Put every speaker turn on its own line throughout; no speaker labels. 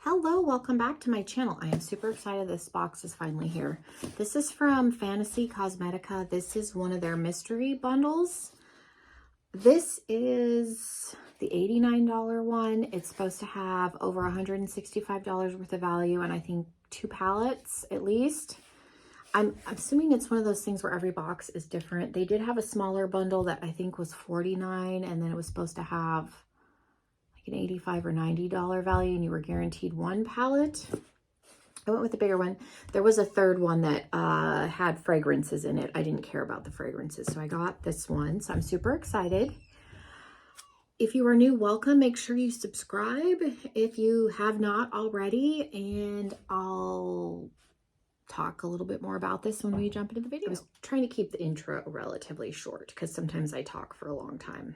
Hello, welcome back to my channel. I am super excited this box is finally here. This is from Cosmetica. This is one of their mystery bundles. This is the $89 one. It's supposed to have over $165 worth of value and I think 2 pallets at least. I'm assuming it's one of those things where every box is different. They did have a smaller bundle that I think was $49 and then it was supposed to have an $85 or $90 value and you were guaranteed 1 pallet. I went with the bigger one. There was a third one that had fragrances in it. I didn't care about the fragrances, so I got this one. So I'm super excited. If you are new, welcome. Make sure you subscribe if you have not already, and I'll talk a little bit more about this when we jump into the video. I was trying to keep the intro relatively short because sometimes I talk for a long time.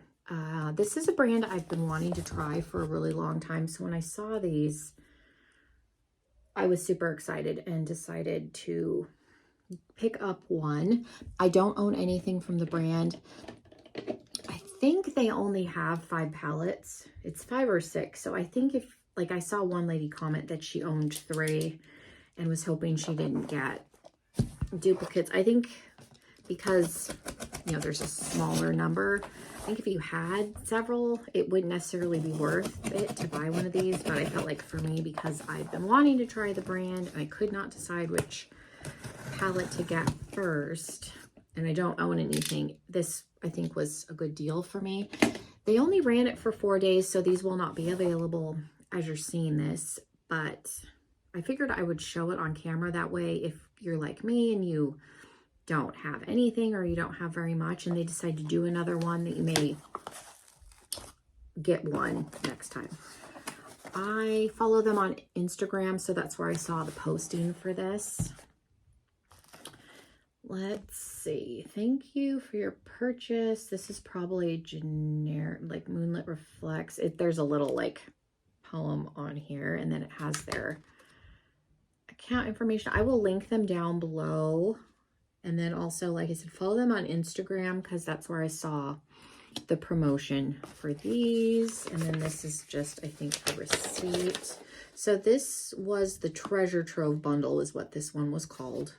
This is a brand I've been wanting to try for a really long time. So when I saw these, I was super excited and decided to pick up one. I don't own anything from the brand. I think they only have 5 pallets. It's 5 or 6. So I think if, like, I saw one lady comment that she owned 3 and was hoping she didn't get duplicates. I think because, you know, there's a smaller number, I think if you had several, it wouldn't necessarily be worth it to buy one of these, but I felt like for me, because I've been wanting to try the brand and I could not decide which palette to get first, and I don't own anything, this I think was a good deal for me. They only ran it for 4 days, so these will not be available as you're seeing this, but I figured I would show it on camera. That way, if you're like me and you don't have anything or you don't have very much and they decide to do another one, that you may get one next time. I follow them on Instagram, so that's where I saw the posting for this. Let's see. Thank you for your purchase. This is probably generic, like Moonlit Reflects. There's a little like poem on here, and then it has their account information. I will link them down below. And then also, like I said, follow them on Instagram because that's where I saw the promotion for these. And then this is just, I think, a receipt. So this was the Treasure Trove bundle is what this one was called.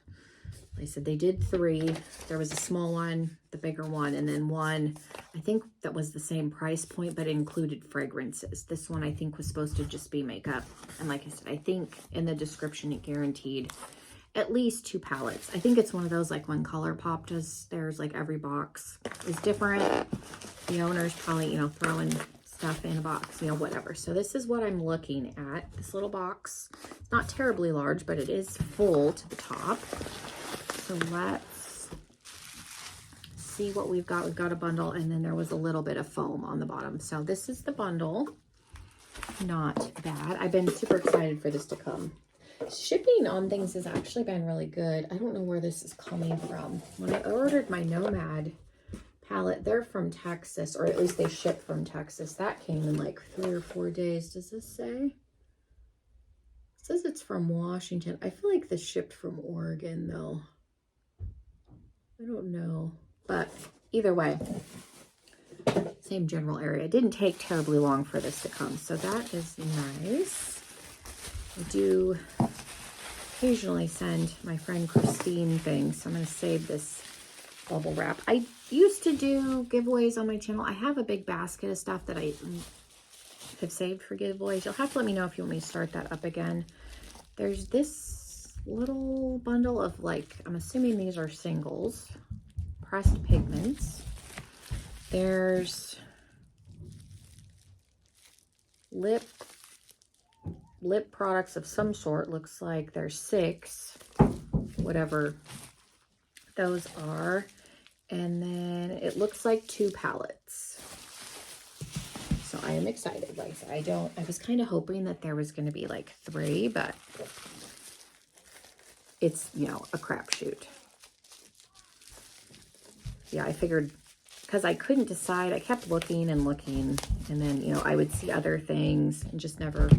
Like I said, they did 3. There was a small one, the bigger one, and then one, I think that was the same price point, but it included fragrances. This one, I think, was supposed to just be makeup. And like I said, I think in the description, it guaranteed at least 2 pallets. I think it's one of those like when ColourPop does theirs, like every box is different. The owner's probably, you know, throwing stuff in a box, you know, whatever. So this is what I'm looking at, this little box. It's not terribly large, but it is full to the top. So let's see what we've got. We've got a bundle, and then there was a little bit of foam on the bottom. So this is the bundle. Not bad. I've been super excited for this to come. Shipping on things has actually been really good. I don't know where this is coming from. When I ordered my Nomad palette, they're from Texas, or at least they ship from Texas. That came in like 3 or 4 days. Does this say? It says it's from Washington. I feel like this shipped from Oregon though. I don't know. But either way, same general area. It didn't take terribly long for this to come. So that is nice. I do occasionally send my friend Christine things, so I'm going to save this bubble wrap. I used to do giveaways on my channel. I have a big basket of stuff that I have saved for giveaways. You'll have to let me know if you want me to start that up again. There's this little bundle of, like, I'm assuming these are singles, pressed pigments. There's lip products of some sort. Looks like there's 6, whatever those are, and then it looks like 2 pallets. So I am excited. Like I said, I was kind of hoping that there was going to be like 3, but it's, you know, a crapshoot. Yeah, I figured, because I couldn't decide, I kept looking and looking, and then, you know, I would see other things and just never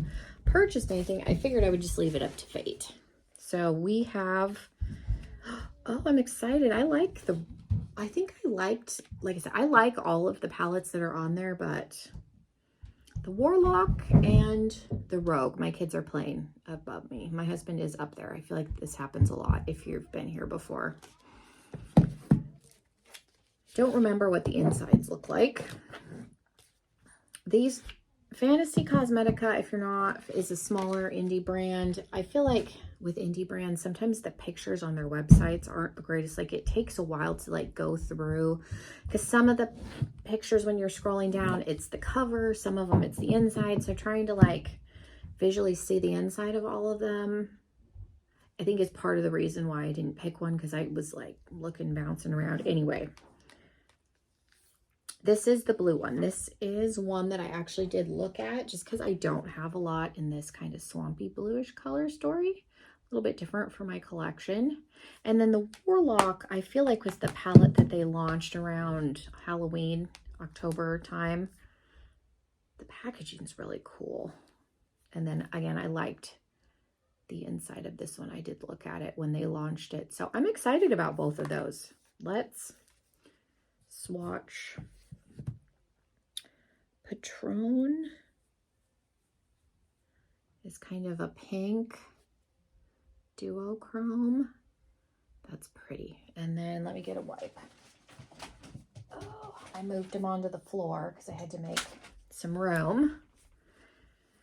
purchased anything. I figured I would just leave it up to fate. So we have, oh, I'm excited. I think I liked, like I said, I like all of the palettes that are on there, but the Warlock and the Rogue. My kids are playing above me. My husband is up there. I feel like this happens a lot if you've been here before. Don't remember what the insides look like. These Fantasy Cosmetica, if you're not, is a smaller indie brand. I feel like with indie brands, sometimes the pictures on their websites aren't the greatest. Like, it takes a while to like go through, because some of the pictures when you're scrolling down, it's the cover, some of them it's the inside. So trying to like visually see the inside of all of them, I think is part of the reason why I didn't pick one, because I was like looking, bouncing around. Anyway, this is the blue one. This is one that I actually did look at just because I don't have a lot in this kind of swampy bluish color story. A little bit different for my collection. And then the Warlock, I feel like, was the palette that they launched around Halloween, October time. The packaging's really cool. And then again, I liked the inside of this one. I did look at it when they launched it. So I'm excited about both of those. Let's swatch. Patron is kind of a pink duochrome. That's pretty. And then let me get a wipe. Oh, I moved them onto the floor because I had to make some room.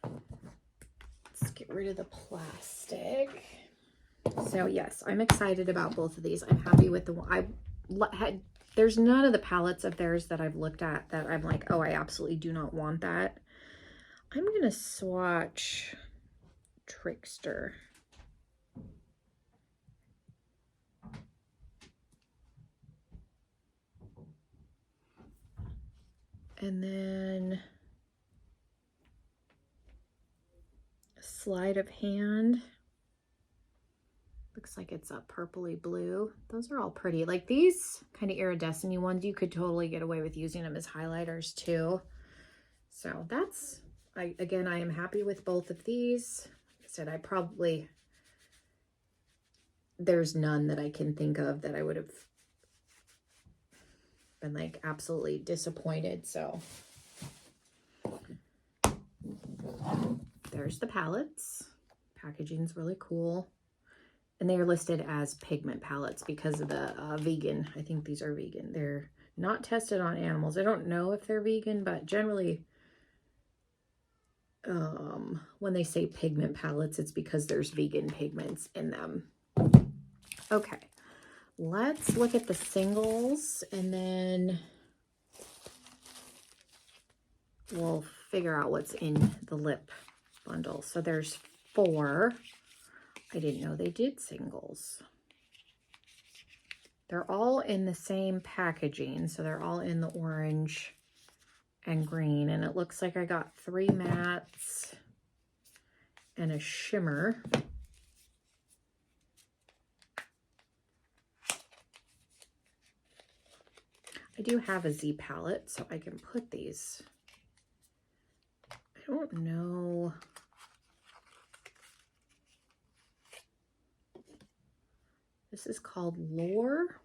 Let's get rid of the plastic. So yes, I'm excited about both of these. I'm happy with the one I had. There's none of the palettes of theirs that I've looked at that I'm like, oh, I absolutely do not want that. I'm going to swatch Trickster. And then Sleight of Hand. Looks like it's a purpley blue. Those are all pretty. Like these kind of iridescent-y ones, you could totally get away with using them as highlighters too. So that's, again, I am happy with both of these. Like I said, there's none that I can think of that I would have been like absolutely disappointed. So there's the palettes. Packaging's really cool. And they are listed as pigment palettes because of the vegan. I think these are vegan. They're not tested on animals. I don't know if they're vegan, but generally when they say pigment palettes, it's because there's vegan pigments in them. Okay, let's look at the singles and then we'll figure out what's in the lip bundle. So there's 4. I didn't know they did singles. They're all in the same packaging, so they're all in the orange and green, and it looks like I got 3 mattes and a shimmer. I do have a Z palette, so I can put these. I don't know. This is called Lore.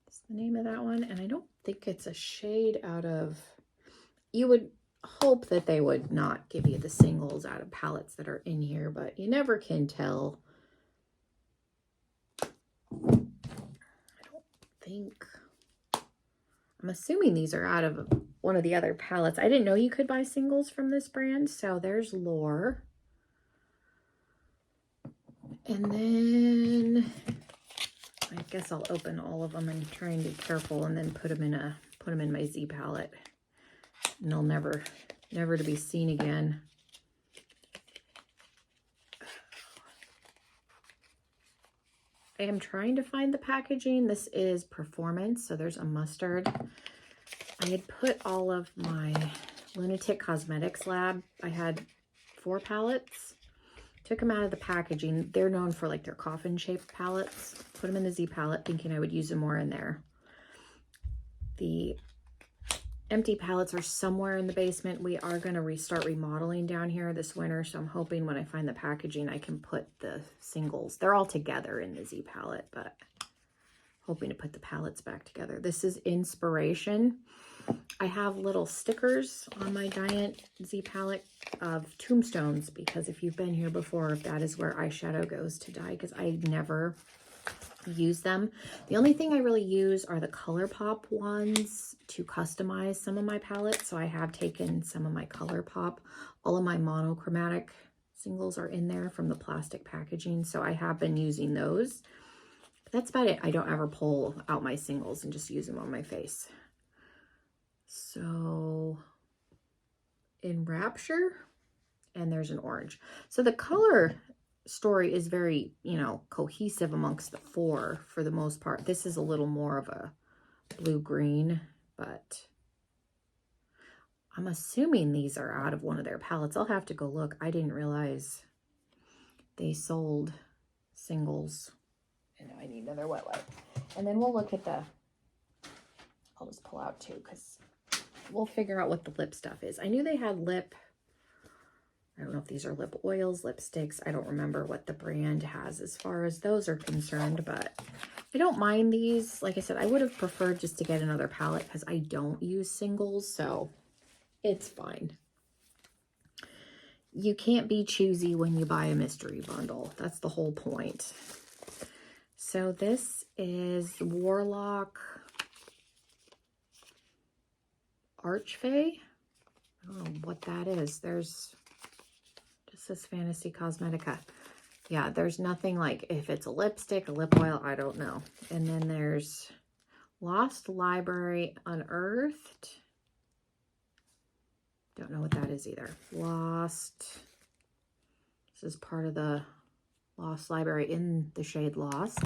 That's the name of that one. And I don't think it's a shade out of... You would hope that they would not give you the singles out of palettes that are in here, but you never can tell. I don't think... I'm assuming these are out of one of the other palettes. I didn't know you could buy singles from this brand. So there's Lore. And then I guess I'll open all of them and try and be careful and then put them in my Z palette. And they'll never to be seen again. I am trying to find the packaging. This is Performance, so there's a mustard. I had put all of my Lunatic Cosmetics Lab. I had 4 palettes. Took them out of the packaging. They're known for like their coffin shaped palettes. Put them in the Z palette thinking I would use them more in there. The empty palettes are somewhere in the basement. We are going to restart remodeling down here this winter. So I'm hoping when I find the packaging, I can put the singles. They're all together in the Z palette, but hoping to put the palettes back together. This is Inspiration. I have little stickers on my Giant Z palette of tombstones, because if you've been here before, that is where eyeshadow goes to die, because I never use them. The only thing I really use are the ColourPop ones to customize some of my palettes. So I have taken some of my ColourPop. All of my monochromatic singles are in there from the plastic packaging, so I have been using those. But that's about it. I don't ever pull out my singles and just use them on my face. So in Rapture, and there's an orange. So the color story is very, you know, cohesive amongst the four for the most part. This is a little more of a blue-green, but I'm assuming these are out of one of their palettes. I'll have to go look. I didn't realize they sold singles. And I need another wet wipe. And then we'll look at the, I'll just pull out two because we'll figure out what the lip stuff is. I knew they had lip, I don't know if these are lip oils, lipsticks. I don't remember what the brand has as far as those are concerned, but I don't mind these. Like I said, I would have preferred just to get another palette because I don't use singles, so it's fine. You can't be choosy when you buy a mystery bundle. That's the whole point. So this is Warlock Archfey. I don't know what that is. There's just this Fantasy Cosmetica. Yeah, there's nothing like if it's a lipstick, a lip oil, I don't know. And then there's Lost Library Unearthed. Don't know what that is either. Lost. This is part of the Lost Library in the shade Lost.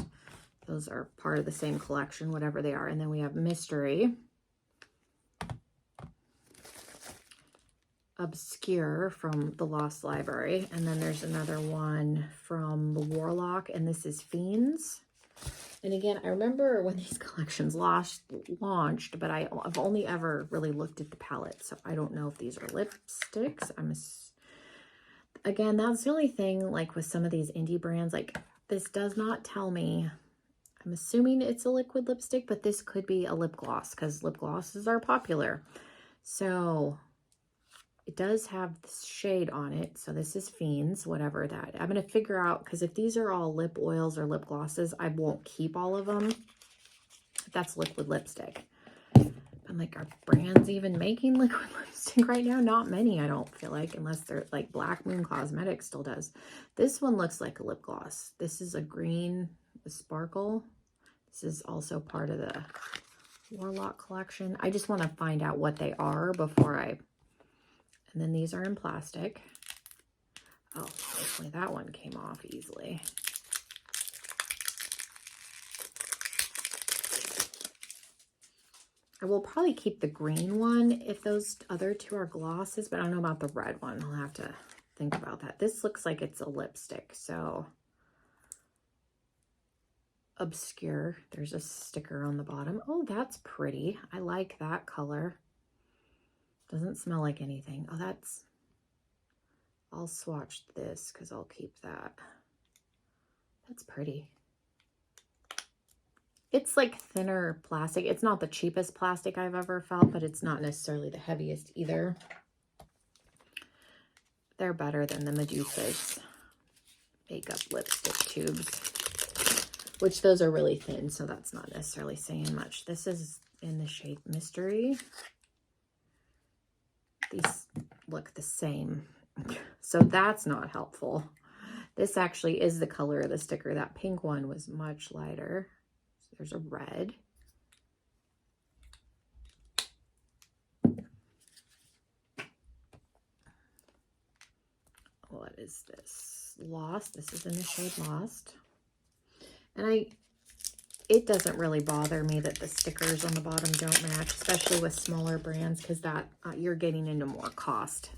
Those are part of the same collection, whatever they are. And then we have Mystery. Obscure from the Lost Library. And then there's another one from the Warlock, and this is Fiends. And again, I remember when these collections launched, but I've only ever really looked at the palette, so I don't know if these are lipsticks. Again, that's the only thing, like with some of these indie brands, like this does not tell me. I'm assuming it's a liquid lipstick, but this could be a lip gloss because lip glosses are popular. So it does have this shade on it. So this is Fiends, whatever that. I'm going to figure out, because if these are all lip oils or lip glosses, I won't keep all of them. That's liquid lipstick. I'm like, are brands even making liquid lipstick right now? Not many, I don't feel like, unless they're like Black Moon Cosmetics still does. This one looks like a lip gloss. This is a green with sparkle. This is also part of the Warlock collection. I just want to find out what they are before I... And then these are in plastic. Oh, hopefully that one came off easily. I will probably keep the green one if those other two are glosses, but I don't know about the red one. I'll have to think about that. This looks like it's a lipstick, so Obscure. There's a sticker on the bottom. Oh, that's pretty. I like that color. Doesn't smell like anything. Oh, that's... I'll swatch this because I'll keep that. That's pretty. It's like thinner plastic. It's not the cheapest plastic I've ever felt, but it's not necessarily the heaviest either. They're better than the Medusa's makeup lipstick tubes, which those are really thin, so that's not necessarily saying much. This is in the shade Mystery. These look the same, so that's not helpful. This actually is the color of the sticker. That pink one was much lighter. So there's a red. What is this? Lost. This is in the shade Lost. And it doesn't really bother me that the stickers on the bottom don't match, especially with smaller brands, because that you're getting into more cost.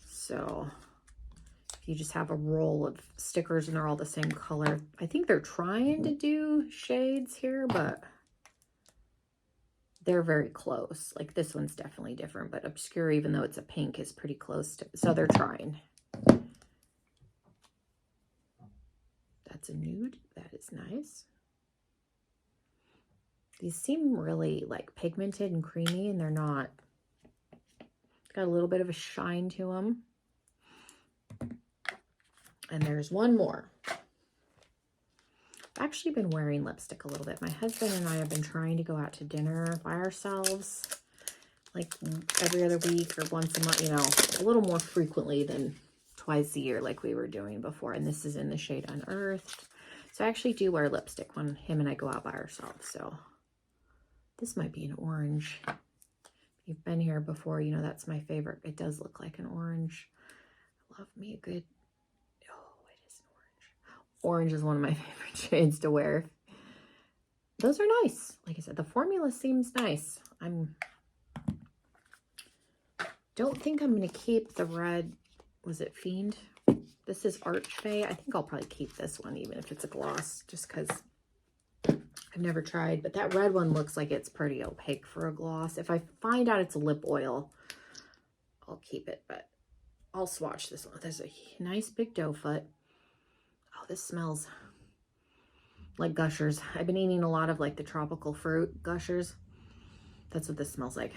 So if you just have a roll of stickers and they're all the same color, I think they're trying to do shades here, but they're very close. Like this one's definitely different, but Obscure, even though it's a pink, is pretty close to, so they're trying. That's a nude. That is nice. These seem really like pigmented and creamy, and they're not. Got a little bit of a shine to them. And there's one more. I've actually been wearing lipstick a little bit. My husband and I have been trying to go out to dinner by ourselves, like every other week or once a month, you know, a little more frequently than twice a year like we were doing before. And this is in the shade Unearthed. So I actually do wear lipstick when him and I go out by ourselves. So this might be an orange. If you've been here before, you know that's my favorite. It does look like an orange. I love me a good, oh, it is an orange. Orange is one of my favorite shades to wear. Those are nice. Like I said, the formula seems nice. Don't think I'm going to keep the red, was it Fiend? This is Archfey. I think I'll probably keep this one even if it's a gloss, just because I've never tried. But that red one looks like it's pretty opaque for a gloss. If I find out it's a lip oil, I'll keep it, but I'll swatch this one. There's a nice big doe foot. Oh, this smells like Gushers. I've been eating a lot of like the tropical fruit Gushers. That's what this smells like.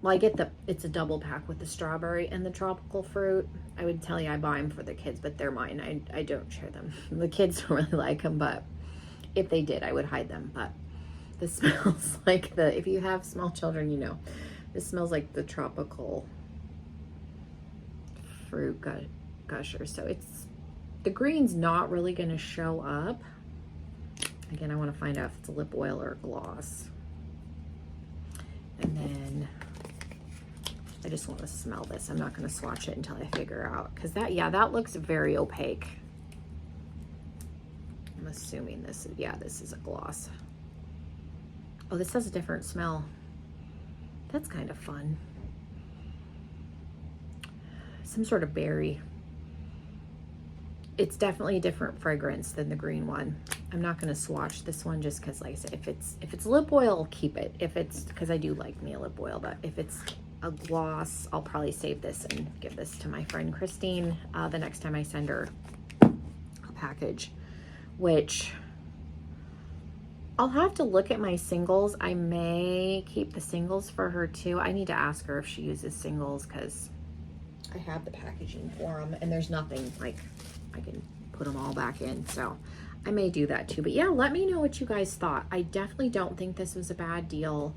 Well, I get it's a double pack with the strawberry and the tropical fruit. I would tell you I buy them for the kids, but they're mine. I don't share them. The kids don't really like them, but if they did, I would hide them. But this smells like if you have small children, you know, this smells like the tropical fruit Gusher. So the green's not really going to show up. Again, I want to find out if it's a lip oil or a gloss. And then I just want to smell this. I'm not going to swatch it until I figure out, because that looks very opaque. I'm assuming this is a gloss. Oh, this has a different smell. That's kind of fun. Some sort of berry. It's definitely a different fragrance than the green one. I'm not going to swatch this one just because, like I said, if it's lip oil, I'll keep it. If it's, because I do like me a lip oil, but if it's a gloss, I'll probably save this and give this to my friend Christine the next time I send her a package, which I'll have to look at my singles. I may keep the singles for her too. I need to ask her if she uses singles, because I have the packaging for them and there's nothing like I can put them all back in, so I may do that too. But yeah, let me know what you guys thought. I definitely don't think this was a bad deal.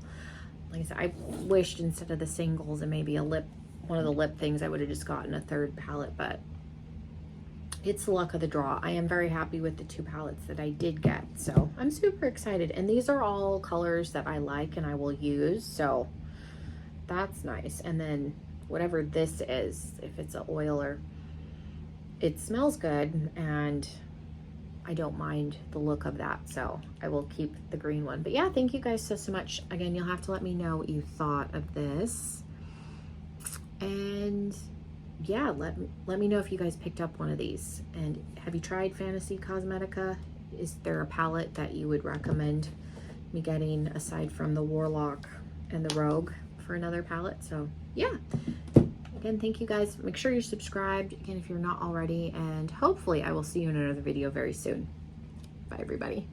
Like I said, I wished instead of the singles and maybe one of the lip things, I would have just gotten a third palette, but it's the luck of the draw. I am very happy with the 2 palettes that I did get, so I'm super excited. And these are all colors that I like and I will use, so that's nice. And then whatever this is, if it's an oil, or it smells good and I don't mind the look of that, so I will keep the green one. But yeah, thank you guys so much. Again, you'll have to let me know what you thought of this, and yeah, let me know if you guys picked up one of these. And have you tried Fantasy Cosmetica? Is there a palette that you would recommend me getting aside from the Warlock and the Rogue for another palette? So yeah, again, thank you guys. Make sure you're subscribed again if you're not already, and hopefully I will see you in another video very soon. Bye everybody.